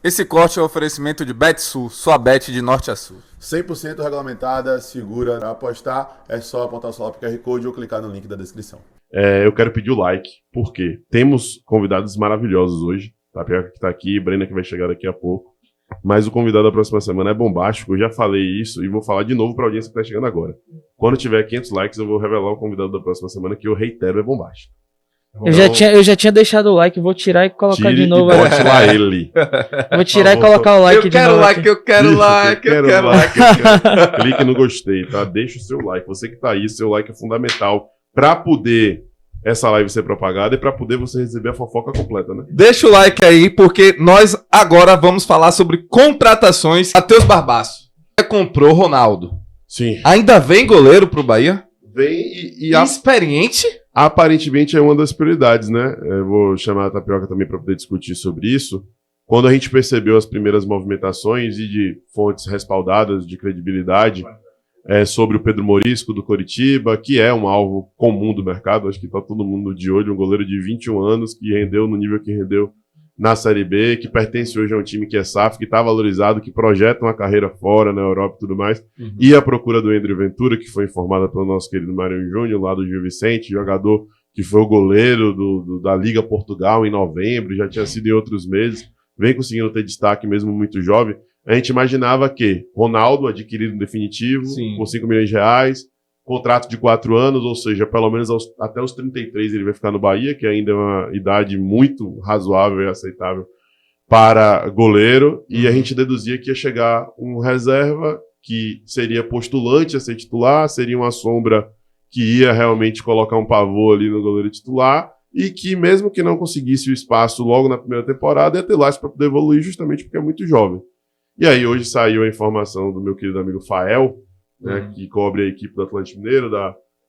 Esse corte é um oferecimento de BetSul, sua bet de norte a sul. 100% regulamentada, segura. Para apostar, é só apontar o celular pro QR Code ou clicar no link da descrição. Eu quero pedir o like, porque temos convidados maravilhosos hoje. Tapioca que tá aqui, Brena que vai chegar daqui a pouco. Mas o convidado da próxima semana é bombástico. Eu já falei isso e vou falar de novo pra audiência que tá chegando agora. Quando tiver 500 likes, eu vou revelar o convidado da próxima semana, que eu reitero, é bombástico. Eu já tinha deixado o like, vou tirar e colocar de novo. E bote lá ele. Vou tirar e colocar o like de novo. Eu quero like. Clique no gostei, tá? Deixa o seu like. Você que tá aí, seu like é fundamental pra poder essa live ser propagada e pra poder você receber a fofoca completa, né? Deixa o like aí, porque nós agora vamos falar sobre contratações. Matheus Barbaço comprou Ronaldo. Sim. Ainda vem goleiro pro Bahia? Vem experiente? Aparentemente é uma das prioridades, né? Eu vou chamar a Tapioca também para poder discutir sobre isso. Quando a gente percebeu as primeiras movimentações e de fontes respaldadas de credibilidade sobre o Pedro Morisco do Coritiba, que é um alvo comum do mercado, acho que está todo mundo de olho, um goleiro de 21 anos que rendeu no nível que rendeu na Série B, que pertence hoje a um time que é SAF, que está valorizado, que projeta uma carreira fora na Europa e tudo mais, e a procura do André Ventura, que foi informada pelo nosso querido Mário Júnior, lá do Gil Vicente, jogador que foi o goleiro da Liga Portugal em novembro, já tinha sido em outros meses, vem conseguindo ter destaque mesmo muito jovem. A gente imaginava que Ronaldo, adquirido em definitivo, com 5 milhões de reais, contrato de 4 anos, ou seja, pelo menos até os 33 ele vai ficar no Bahia, que ainda é uma idade muito razoável e aceitável para goleiro, e a gente deduzia que ia chegar um reserva que seria postulante a ser titular, seria uma sombra que ia realmente colocar um pavô ali no goleiro titular, e que mesmo que não conseguisse o espaço logo na primeira temporada, ia ter laço para poder evoluir justamente porque é muito jovem. E aí hoje saiu a informação do meu querido amigo Fael, né, que cobre a equipe do Atlético Mineiro,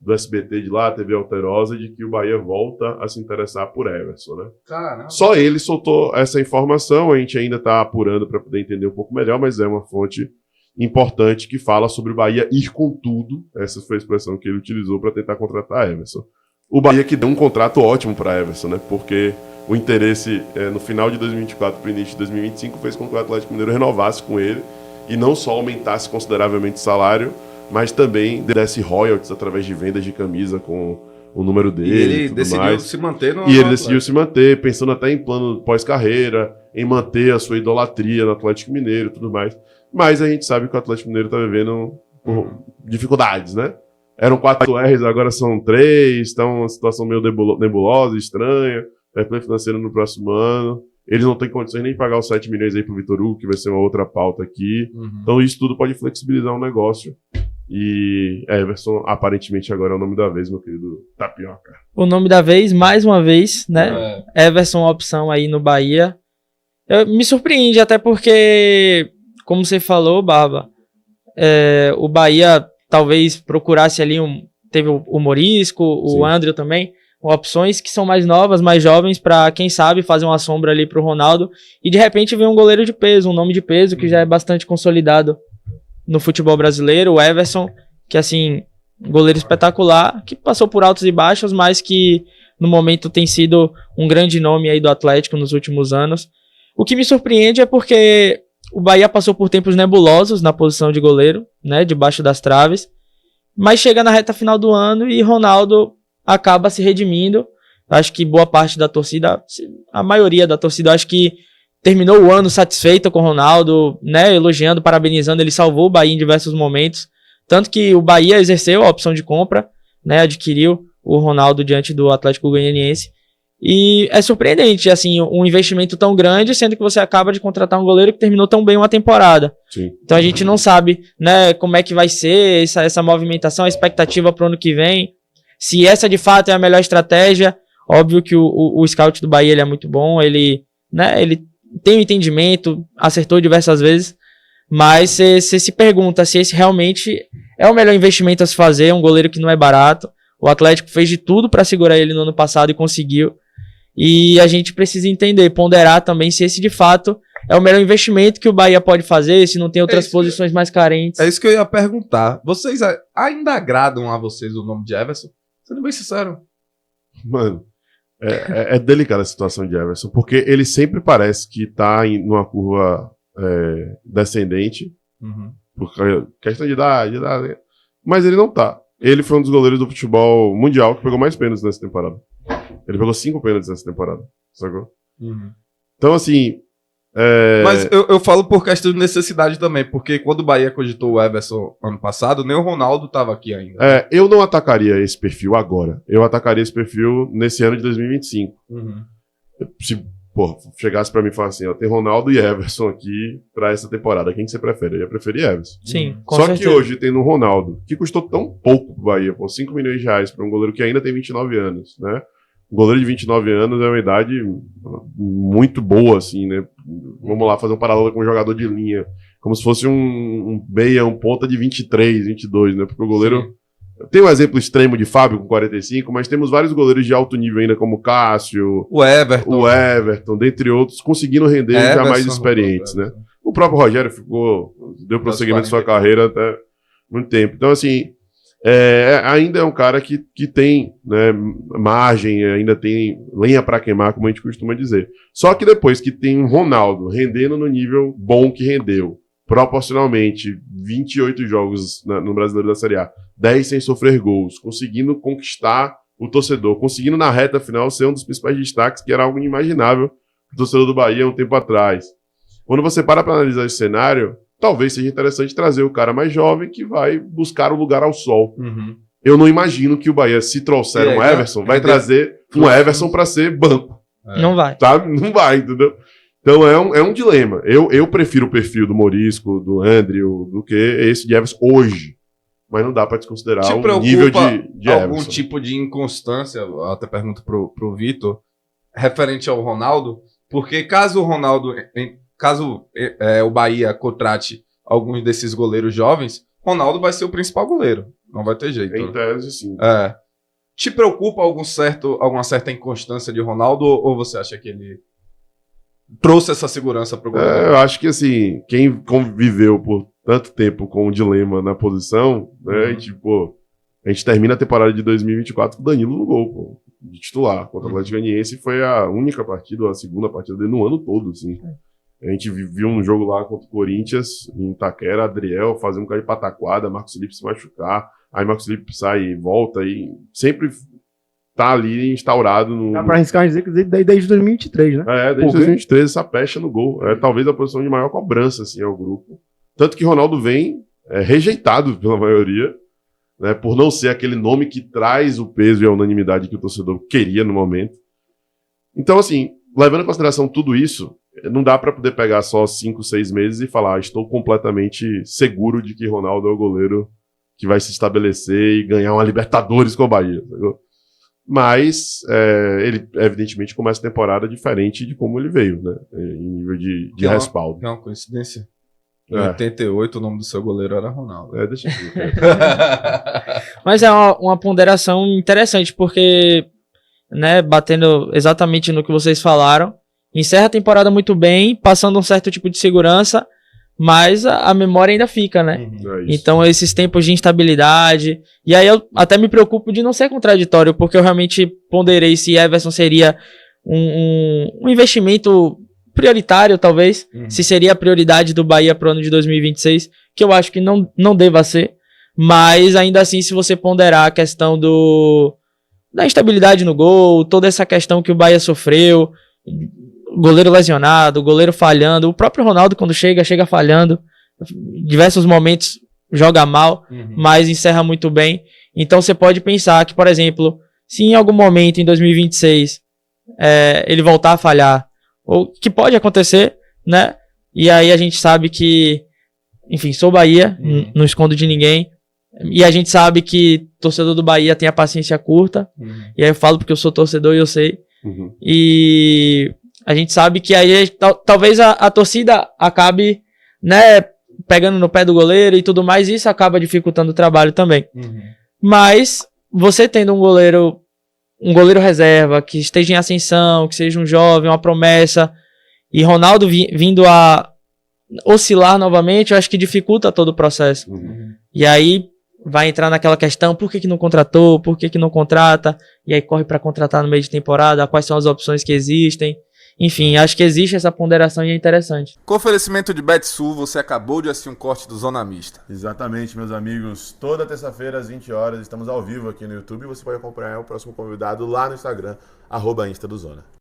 do SBT de lá, TV Alterosa, de que o Bahia volta a se interessar por Everson, né? Caramba. Só ele soltou essa informação, a gente ainda está apurando para poder entender um pouco melhor, mas é uma fonte importante que fala sobre o Bahia ir com tudo, essa foi a expressão que ele utilizou para tentar contratar Everson. O Bahia que deu um contrato ótimo para Everson, né? Porque o interesse no final de 2024 para o início de 2025 fez com que o Atlético Mineiro renovasse com ele e não só aumentasse consideravelmente o salário, mas também desse royalties através de vendas de camisa com o número dele. E ele decidiu se manter no E ele decidiu se manter, pensando até em plano pós-carreira, em manter a sua idolatria no Atlético Mineiro e tudo mais. Mas a gente sabe que o Atlético Mineiro está vivendo dificuldades, né? Eram 4 R's, agora são 3, está uma situação meio nebulosa, estranha, plano financeiro no próximo ano. Eles não têm condições nem de pagar os 7 milhões aí pro Vitor Hugo, que vai ser uma outra pauta aqui. Então isso tudo pode flexibilizar o negócio. E Everson, aparentemente, agora é o nome da vez, meu querido Tapioca. O nome da vez, mais uma vez, né? Everson, opção aí no Bahia. Me surpreende, até porque, como você falou, Barba, o Bahia talvez procurasse ali teve o Morisco, o André também, opções que são mais novas, mais jovens, para quem sabe fazer uma sombra ali pro Ronaldo, e de repente vem um goleiro de peso, um nome de peso que já é bastante consolidado no futebol brasileiro, o Everson, que assim, goleiro espetacular, que passou por altos e baixos, mas que no momento tem sido um grande nome aí do Atlético nos últimos anos. O que me surpreende é porque o Bahia passou por tempos nebulosos na posição de goleiro, né, debaixo das traves, mas chega na reta final do ano e Ronaldo acaba se redimindo. Acho que boa parte da torcida, a maioria da torcida, acho que terminou o ano satisfeita com o Ronaldo, né, elogiando, parabenizando, ele salvou o Bahia em diversos momentos, tanto que o Bahia exerceu a opção de compra, né, adquiriu o Ronaldo diante do Atlético Goianiense, e é surpreendente, assim, um investimento tão grande, sendo que você acaba de contratar um goleiro que terminou tão bem uma temporada. Sim. Então a gente não sabe, né, como é que vai ser essa movimentação, a expectativa para o ano que vem, se essa de fato é a melhor estratégia. Óbvio que o scout do Bahia ele é muito bom, ele tem um entendimento, acertou diversas vezes, mas você se pergunta se esse realmente é o melhor investimento a se fazer, um goleiro que não é barato. O Atlético fez de tudo para segurar ele no ano passado e conseguiu, e a gente precisa entender, ponderar também se esse de fato é o melhor investimento que o Bahia pode fazer, se não tem outras posições mais carentes. É isso que eu ia perguntar. Vocês ainda agradam a vocês o nome de Everson? Sendo bem sincero. Mano, É delicada a situação de Everson, porque ele sempre parece que tá numa curva descendente, por questão de idade, mas ele não tá. Ele foi um dos goleiros do futebol mundial que pegou mais pênaltis nessa temporada. Ele pegou 5 pênaltis nessa temporada, sacou? Então, assim... Mas eu falo por questão de necessidade também, porque quando o Bahia cogitou o Everson ano passado, nem o Ronaldo tava aqui ainda. Eu não atacaria esse perfil agora. Eu atacaria esse perfil nesse ano de 2025. Se chegasse pra mim e falasse assim, ó, tem Ronaldo e Everson aqui pra essa temporada, quem que você prefere? Eu ia preferir Everson. Sim, com Só certeza. que hoje tem no Ronaldo, que custou tão pouco pro Bahia, por 5 milhões de reais pra um goleiro que ainda tem 29 anos, né? Um goleiro de 29 anos é uma idade muito boa, assim, né? Vamos lá fazer um paralelo com um jogador de linha. Como se fosse um meia, um ponta de 23, 22, né? Porque o goleiro... Sim. Tem um exemplo extremo de Fábio com 45, mas temos vários goleiros de alto nível ainda, como Cássio, o Everton, dentre outros, conseguindo render já mais experientes, né? O próprio Rogério deu prosseguimento à sua carreira até muito tempo. Então, assim... ainda é um cara que tem, né, margem, ainda tem lenha para queimar, como a gente costuma dizer. Só que depois que tem um Ronaldo rendendo no nível bom que rendeu, proporcionalmente 28 jogos no Brasileiro da Série A, 10 sem sofrer gols, conseguindo conquistar o torcedor, conseguindo na reta final ser um dos principais destaques, que era algo inimaginável o torcedor do Bahia um tempo atrás. Quando você para analisar esse cenário, talvez seja interessante trazer o cara mais jovem que vai buscar o lugar ao sol. Eu não imagino que o Bahia, se trouxer um Everson, vai trazer um Everson para ser banco. Não vai. Tá? Não vai, entendeu? Então é um dilema. Eu prefiro o perfil do Morisco, do Andrew, do que esse de Everson hoje. Mas não dá para desconsiderar o nível de algum Everson. Tipo de inconstância, eu até pergunto pro Vitor, referente ao Ronaldo, porque caso o Bahia contrate alguns desses goleiros jovens, Ronaldo vai ser o principal goleiro. Não vai ter jeito. Em tese, sim. Te preocupa alguma certa inconstância de Ronaldo ou você acha que ele trouxe essa segurança pro goleiro? Eu acho que, assim, quem conviveu por tanto tempo com o dilema na posição, né, a gente termina a temporada de 2024 com o Danilo no gol, de titular. Contra o Atlético Goianiense foi a única partida, ou a segunda partida dele no ano todo, assim. A gente viu um jogo lá contra o Corinthians, em Itaquera, Adriel fazer um cara de pataquada, Marcos Felipe se machucar, aí Marcos Felipe sai e volta, e sempre tá ali instaurado no... Dá pra arriscar dizer que desde 2023, né? Desde 2023, essa pecha no gol. É talvez a posição de maior cobrança, assim, ao grupo. Tanto que Ronaldo vem rejeitado pela maioria, né, por não ser aquele nome que traz o peso e a unanimidade que o torcedor queria no momento. Então, assim, levando em consideração tudo isso, não dá para poder pegar só 5, 6 meses e falar, estou completamente seguro de que Ronaldo é o goleiro que vai se estabelecer e ganhar uma Libertadores com o Bahia. Entendeu? Mas ele, evidentemente, começa a temporada diferente de como ele veio, né? Em nível de respaldo. É uma coincidência? Em 88, o nome do seu goleiro era Ronaldo. Deixa eu ver. Mas é uma ponderação interessante, porque, né, batendo exatamente no que vocês falaram, encerra a temporada muito bem, passando um certo tipo de segurança, mas a memória ainda fica, né? Então, esses tempos de instabilidade. E aí eu até me preocupo de não ser contraditório, porque eu realmente ponderei se Everson seria um investimento prioritário, talvez, se seria a prioridade do Bahia para o ano de 2026, que eu acho que não deva ser, mas ainda assim, se você ponderar a questão da instabilidade no gol, toda essa questão que o Bahia sofreu, goleiro lesionado, goleiro falhando, o próprio Ronaldo quando chega falhando, diversos momentos joga mal, mas encerra muito bem. Então você pode pensar que, por exemplo, se em algum momento em 2026 ele voltar a falhar, ou que pode acontecer, né? E aí a gente sabe que, enfim, sou Bahia, não escondo de ninguém, e a gente sabe que torcedor do Bahia tem a paciência curta, e aí eu falo porque eu sou torcedor e eu sei, e a gente sabe que aí talvez a torcida acabe, né, pegando no pé do goleiro e tudo mais, e isso acaba dificultando o trabalho também. Mas você tendo um goleiro reserva, que esteja em ascensão, que seja um jovem, uma promessa, e Ronaldo vindo a oscilar novamente, eu acho que dificulta todo o processo. E aí vai entrar naquela questão, por que não contratou, por que não contrata, e aí corre para contratar no meio de temporada, quais são as opções que existem. Enfim, acho que existe essa ponderação e é interessante. Com oferecimento de Betsul, você acabou de assistir um corte do Zona Mista. Exatamente, meus amigos. Toda terça-feira às 20 horas estamos ao vivo aqui no YouTube e você pode acompanhar o próximo convidado lá no Instagram, @Insta do Zona.